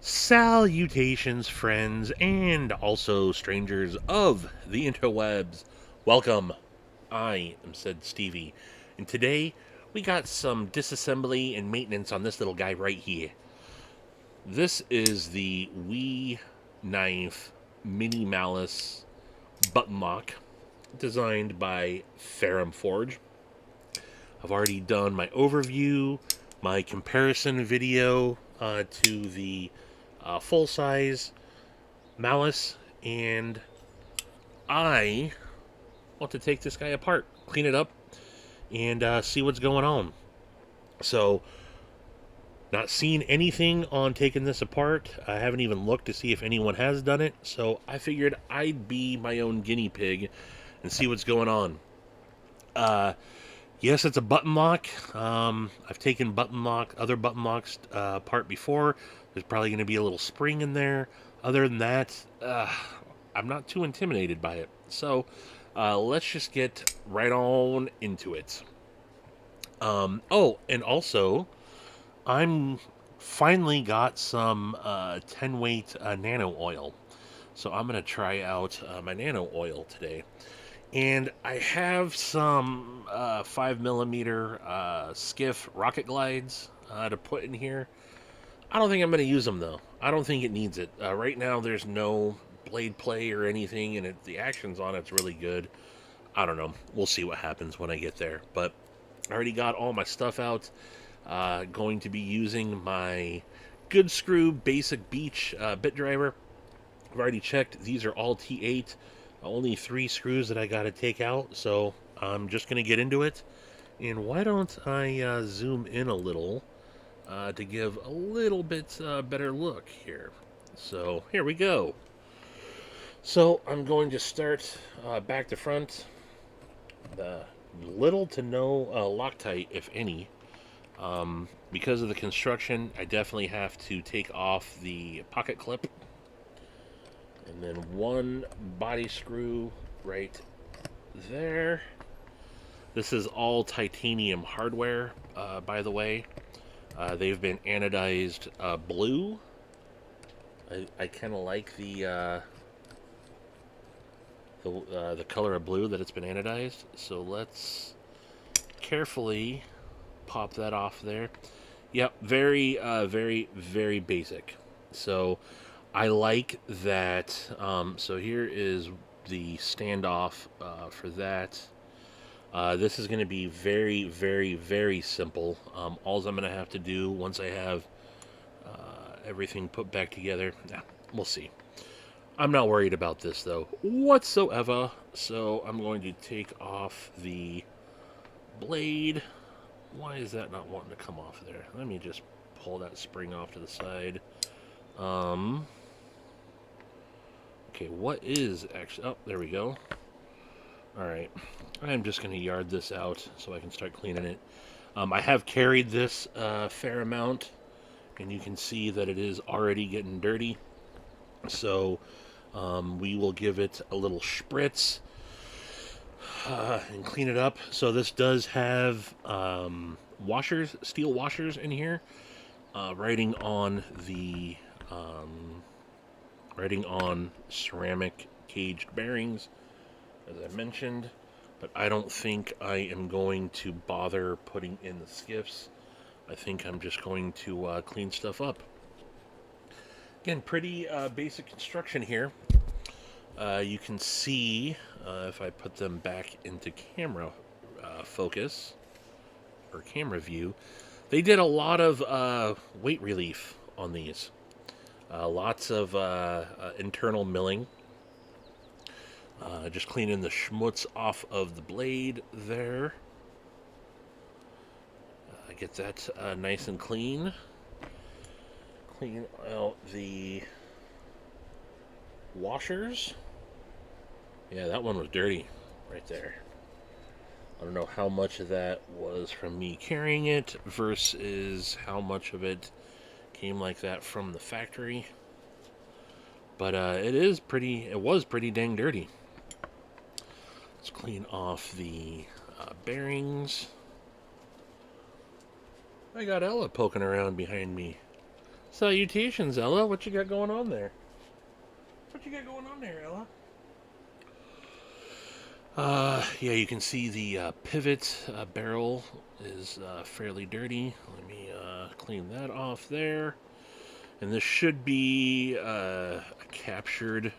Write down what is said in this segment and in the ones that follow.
Salutations, friends, and also strangers of the interwebs. Welcome. I am Said Stevie, and today we got some disassembly and maintenance on this little guy right here. This is the Wii Knife Mini Malice button lock, designed by Ferrum Forge. I've already done my overview, my comparison video to the full size Malice, and I want to take this guy apart, clean it up, and see what's going on. So, not seen anything on taking this apart. I haven't even looked to see if anyone has done it, so I figured I'd be my own guinea pig and see what's going on. Yes, it's a button lock. I've taken other button locks apart before. There's probably going to be a little spring in there. Other than that, I'm not too intimidated by it. So let's just get right on into it. And also, I'm finally got some 10 weight nano oil. So I'm going to try out my nano oil today. And I have some 5mm skiff rocket glides to put in here. I don't think I'm going to use them though. I don't think it needs it. Right now there's no blade play or anything, and the actions on it's really good. I don't know. We'll see what happens when I get there. But I already got all my stuff out. Going to be using my Good Screw Basic Beach bit driver. I've already checked. These are all T8. Only 3 screws that I got to take out, so I'm just going to get into it. And why don't I zoom in a little to give a little bit better look here. So here we go. So I'm going to start back to front. The little to no Loctite, if any. Because of the construction, I definitely have to take off the pocket clip. And then one body screw right there. This is all titanium hardware, by the way. They've been anodized blue. I kind of like the color of blue that it's been anodized. So let's carefully pop that off there. Yep, very, very basic. So I like that. So here is the standoff for that. This is going to be very, very simple. All I'm going to have to do once I have everything put back together, we'll see. I'm not worried about this though, whatsoever. So I'm going to take off the blade. Why is that not wanting to come off there? Let me just pull that spring off to the side. Okay, what is actually... Oh, there we go. Alright. I'm just going to yard this out so I can start cleaning it. I have carried this a fair amount, and you can see that it is already getting dirty. So we will give it a little spritz and clean it up. So this does have washers, steel washers in here, writing on ceramic caged bearings, as I mentioned. But I don't think I am going to bother putting in the skiffs. I think I'm just going to clean stuff up. Again, pretty basic construction here. You can see, if I put them back into camera focus, or camera view, they did a lot of weight relief on these. Lots of internal milling. Just cleaning the schmutz off of the blade there. Get that nice and clean. Clean out the washers. Yeah, that one was dirty right there. I don't know how much of that was from me carrying it versus how much of it came like that from the factory. But it was pretty dang dirty. Let's clean off the bearings. I got Ella poking around behind me. Salutations, Ella. What you got going on there? What you got going on there, Ella? Yeah, you can see the pivot barrel is fairly dirty. Let me clean that off there. And this should be a captured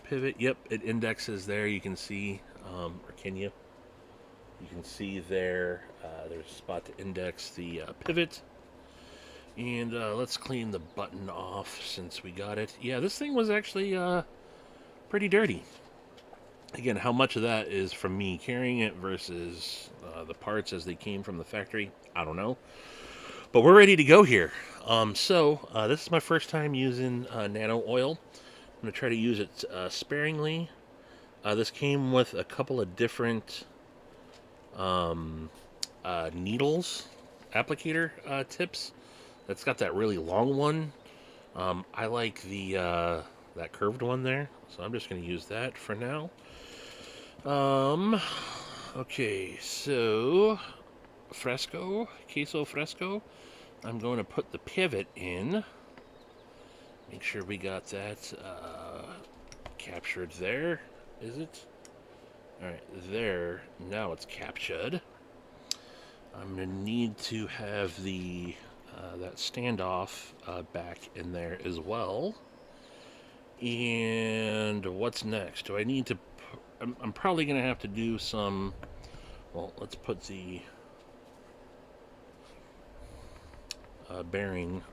pivot. Yep, it indexes there. You can see, or can you? You can see there, there's a spot to index the pivot. And let's clean the button off since we got it. Yeah, this thing was actually pretty dirty. Again, how much of that is from me carrying it versus the parts as they came from the factory, I don't know. But we're ready to go here. This is my first time using nano oil. I'm going to try to use it sparingly. This came with a couple of different needles, applicator tips. That's got that really long one. I like the that curved one there, so I'm just going to use that for now. Okay, so queso fresco. I'm going to put the pivot in. Make sure we got that captured there. Is it? Alright, there. Now it's captured. I'm going to need to have the that standoff back in there as well. And what's next? Do I need to... I'm probably going to have to do some... Well, let's put the bearing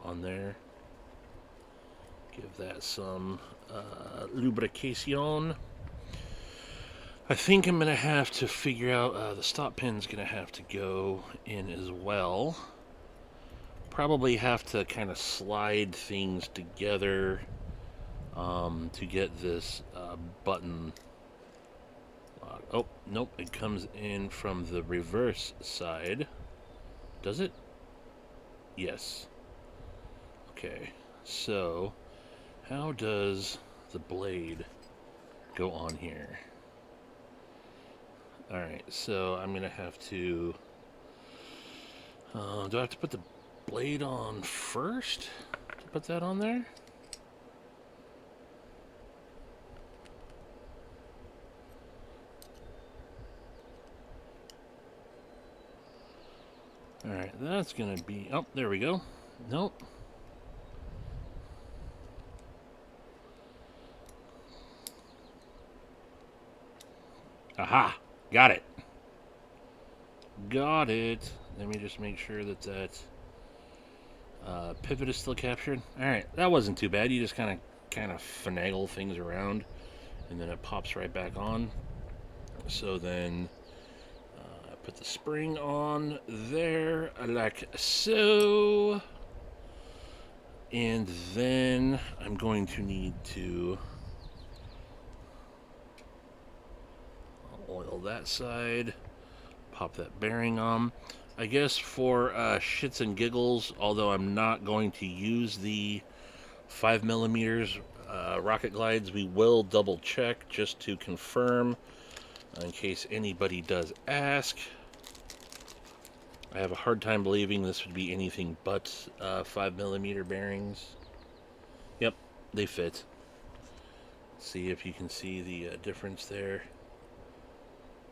on there. Give that some lubrication. I think I'm going to have to figure out the stop pin's going to have to go in as well. Probably have to kind of slide things together to get this button. Oh, nope, it comes in from the reverse side. Does it? Yes. Okay, so how does the blade go on here? Alright, so I'm going to have to... do I have to put the blade on first to put that on there? Alright, that's going to be... Oh, there we go. Nope. Aha! Got it. Got it. Let me just make sure that that pivot is still captured. Alright, that wasn't too bad. You just kind of finagle things around, and then it pops right back on. So then... put the spring on there, like so. And then I'm going to need to oil that side, pop that bearing on. I guess for shits and giggles, although I'm not going to use the 5mm rocket glides, we will double check just to confirm in case anybody does ask. I have a hard time believing this would be anything but 5mm bearings. Yep, they fit. See if you can see the difference there.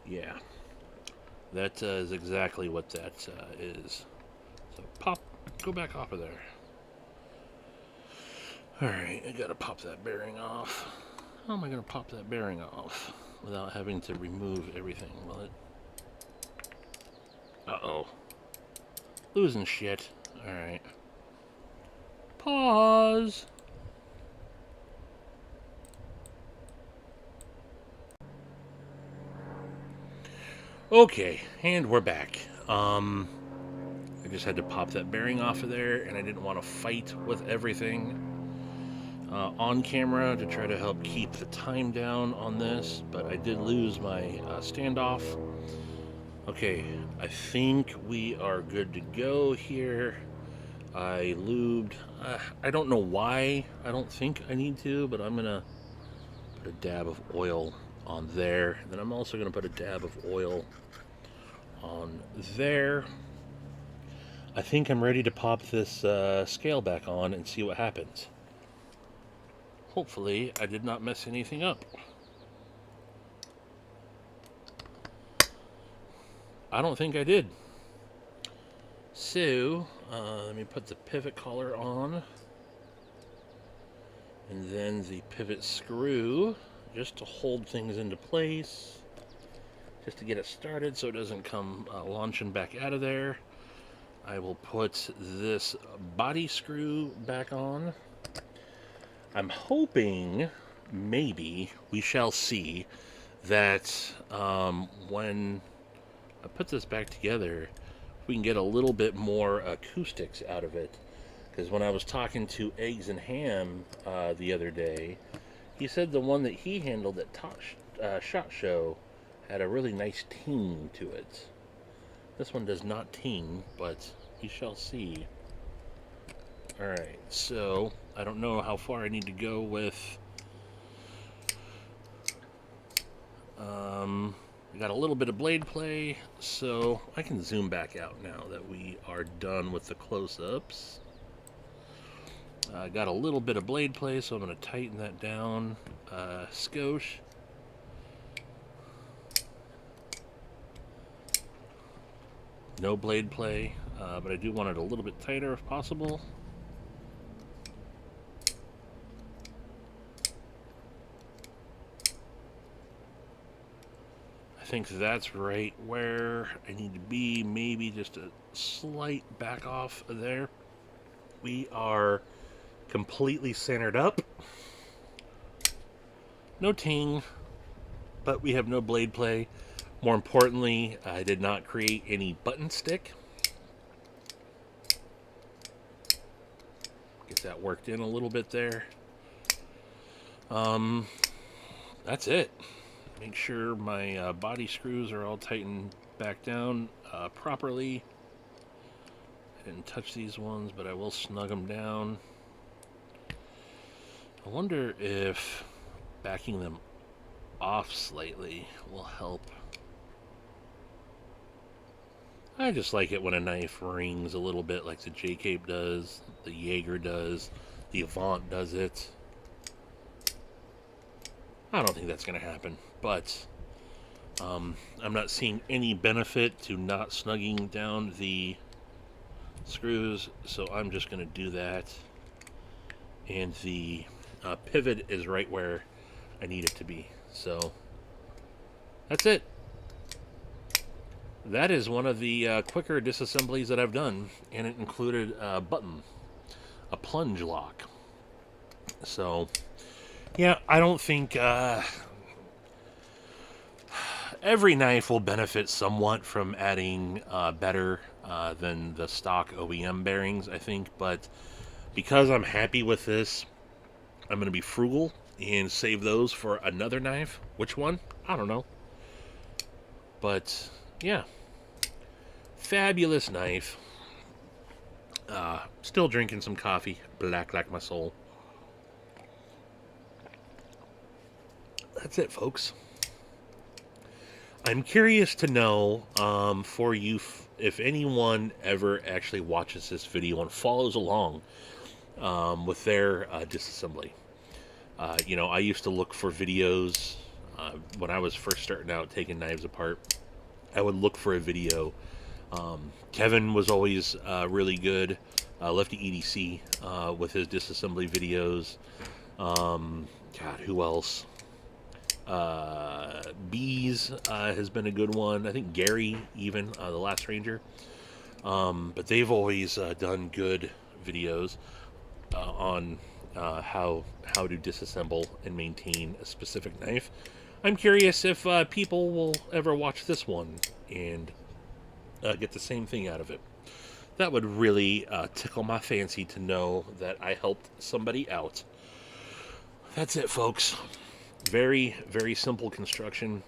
Yeah, that is exactly what that is. So pop, go back off of there. Alright, I gotta pop that bearing off. How am I gonna pop that bearing off without having to remove everything? Will it? Uh-oh. Losing shit. Alright. Pause. Okay, and we're back. I just had to pop that bearing off of there, and I didn't want to fight with everything on camera to try to help keep the time down on this, but I did lose my standoff. Okay, I think we are good to go here. I lubed. I don't know why. I don't think I need to, but I'm going to put a dab of oil on there. Then I'm also going to put a dab of oil on there. I think I'm ready to pop this scale back on and see what happens. Hopefully, I did not mess anything up. I don't think I did. So, let me put the pivot collar on. And then the pivot screw, just to hold things into place. Just to get it started so it doesn't come launching back out of there. I will put this body screw back on. I'm hoping, maybe, we shall see, that when I put this back together, we can get a little bit more acoustics out of it. Because when I was talking to Eggs and Ham the other day, he said the one that he handled at SHOT Show had a really nice ting to it. This one does not ting, but we shall see. Alright, so I don't know how far I need to go with... we got a little bit of blade play, so I can zoom back out now that we are done with the close-ups. I got a little bit of blade play, so I'm going to tighten that down skosh. No blade play, but I do want it a little bit tighter if possible. I think that's right where I need to be, maybe just a slight back off there. We are completely centered up. No ting, but we have no blade play. More importantly, I did not create any button stick. Get that worked in a little bit there. That's it. Make sure my body screws are all tightened back down properly. I didn't touch these ones, but I will snug them down. I wonder if backing them off slightly will help. I just like it when a knife rings a little bit like the J-Cape does, the Jaeger does, the Avant does it. I don't think that's going to happen, but I'm not seeing any benefit to not snugging down the screws, so I'm just going to do that. And the pivot is right where I need it to be, so that's it. That is one of the quicker disassemblies that I've done, and it included a button, a plunge lock. So, yeah, I don't think every knife will benefit somewhat from adding better than the stock OEM bearings, I think, but because I'm happy with this, I'm going to be frugal and save those for another knife. Which one? I don't know. But, yeah. Fabulous knife. Still drinking some coffee. Black like my soul. That's it, folks. I'm curious to know for you if anyone ever actually watches this video and follows along with their disassembly. You know, I used to look for videos when I was first starting out taking knives apart. I would look for a video. Kevin was always really good. Lefty EDC with his disassembly videos. God, who else? Bees has been a good one. I think Gary, even the Last Ranger. But they've always done good videos on how to disassemble and maintain a specific knife. I'm curious if people will ever watch this one and get the same thing out of it. That would really tickle my fancy to know that I helped somebody out. That's it, folks. Very, very simple construction.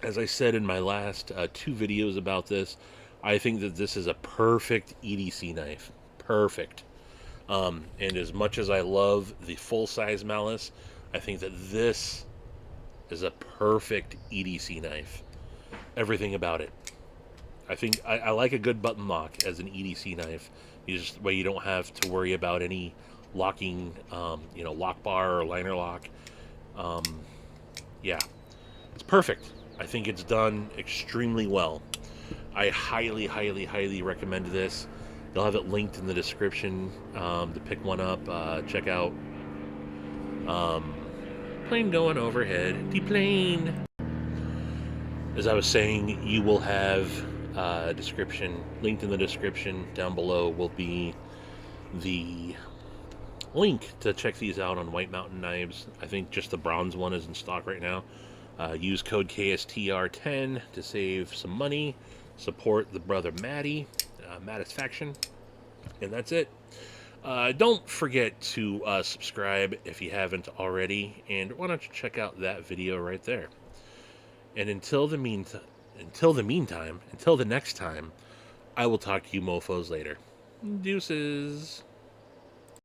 As I said in my last 2 videos about this, I think that this is a perfect EDC knife. Perfect. And as much as I love the full-size Malice, I think that this is a perfect EDC knife. Everything about it. I think I like a good button lock as an EDC knife. Just way you don't have to worry about any locking, lock bar or liner lock. Um, yeah, it's perfect. I think it's done extremely well. I highly, highly, highly recommend this. They'll have it linked in the description to pick one up. Check out um, plane going overhead. The plane. As I was saying, you will have description linked in the description down below. Will be the link to check these out on White Mountain Knives. I think just the bronze one is in stock right now. Use code KSTR10 to save some money. Support the brother Matty, Mattisfaction, and that's it. Don't forget to subscribe if you haven't already, and why don't you check out that video right there. And until the next time, I will talk to you mofos later. Deuces.